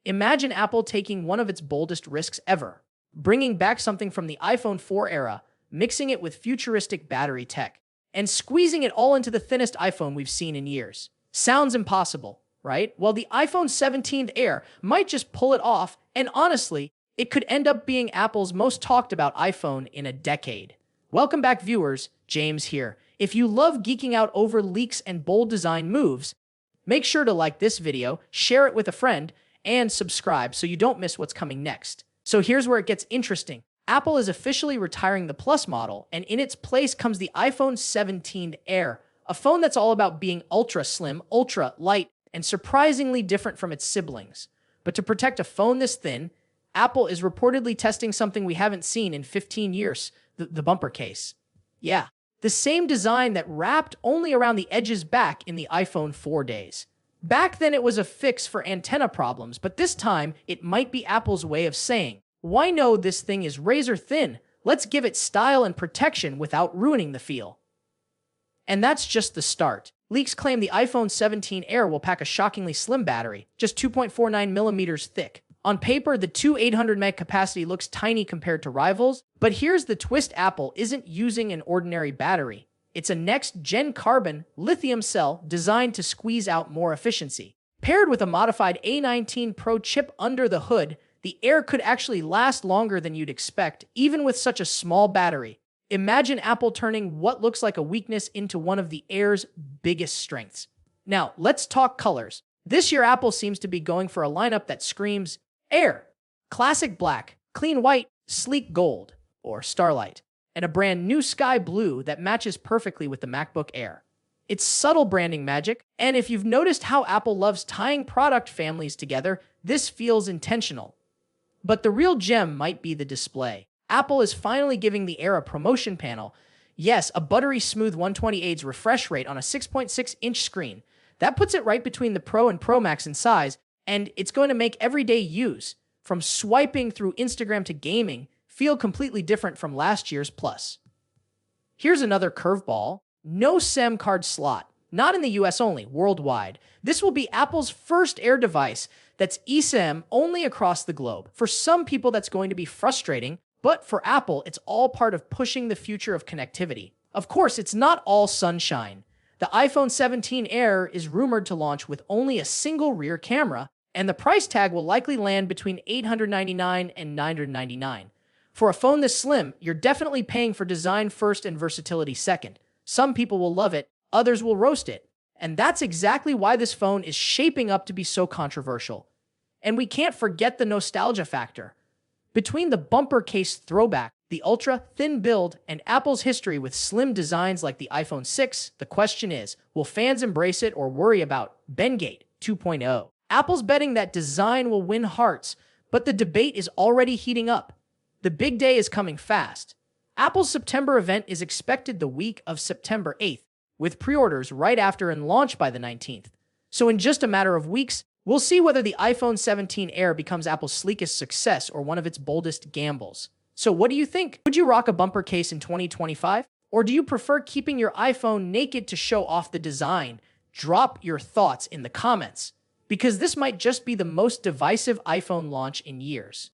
Imagine Apple taking one of its boldest risks ever, bringing back something from the iPhone 4 era, mixing it with futuristic battery tech, and squeezing it all into the thinnest iPhone we've seen in years. Sounds impossible, right? Well, the iPhone 17 Air might just pull it off, and honestly, it could end up being Apple's most talked about iPhone in a decade. Welcome back, viewers. James here. If you love geeking out over leaks and bold design moves, make sure to like this video, share it with a friend, and subscribe so you don't miss what's coming next. So here's where it gets interesting. Apple is officially retiring the Plus model, and in its place comes the iPhone 17 Air, a phone that's all about being ultra slim, ultra light, and surprisingly different from its siblings. But to protect a phone this thin, Apple is reportedly testing something we haven't seen in 15 years, the bumper case. Yeah, the same design that wrapped only around the edges back in the iPhone 4 days. Back then it was a fix for antenna problems, but this time it might be Apple's way of saying, why no, this thing is razor thin, let's give it style and protection without ruining the feel. And that's just the start. Leaks claim the iPhone 17 Air will pack a shockingly slim battery, just 2.49 millimeters thick. On paper, the 800 mAh capacity looks tiny compared to rivals, but here's the twist: Apple isn't using an ordinary battery. It's a next-gen carbon lithium cell designed to squeeze out more efficiency. Paired with a modified A19 Pro chip under the hood, the Air could actually last longer than you'd expect, even with such a small battery. Imagine Apple turning what looks like a weakness into one of the Air's biggest strengths. Now, let's talk colors. This year, Apple seems to be going for a lineup that screams Air, classic black, clean white, sleek gold, or starlight, and a brand new sky blue that matches perfectly with the MacBook Air. It's subtle branding magic, and if you've noticed how Apple loves tying product families together, this feels intentional. But the real gem might be the display. Apple is finally giving the Air a promotion panel. Yes, a buttery smooth 128Hz refresh rate on a 6.6-inch screen. That puts it right between the Pro and Pro Max in size, and it's going to make everyday use, from swiping through Instagram to gaming, feel completely different from last year's Plus. Here's another curveball. No SIM card slot. Not in the US only, worldwide. This will be Apple's first Air device that's eSIM only across the globe. For some people, that's going to be frustrating, but for Apple, it's all part of pushing the future of connectivity. Of course, it's not all sunshine. The iPhone 17 Air is rumored to launch with only a single rear camera, and the price tag will likely land between $899 and $999. For a phone this slim, you're definitely paying for design first and versatility second. Some people will love it, others will roast it. And that's exactly why this phone is shaping up to be so controversial. And we can't forget the nostalgia factor. Between the bumper case throwback, the ultra-thin build, and Apple's history with slim designs like the iPhone 6, the question is, will fans embrace it or worry about Bendgate 2.0? Apple's betting that design will win hearts, but the debate is already heating up. The big day is coming fast. Apple's September event is expected the week of September 8th, with pre-orders right after and launch by the 19th. So in just a matter of weeks, we'll see whether the iPhone 17 Air becomes Apple's sleekest success or one of its boldest gambles. So what do you think? Would you rock a bumper case in 2025? Or do you prefer keeping your iPhone naked to show off the design? Drop your thoughts in the comments, because this might just be the most divisive iPhone launch in years.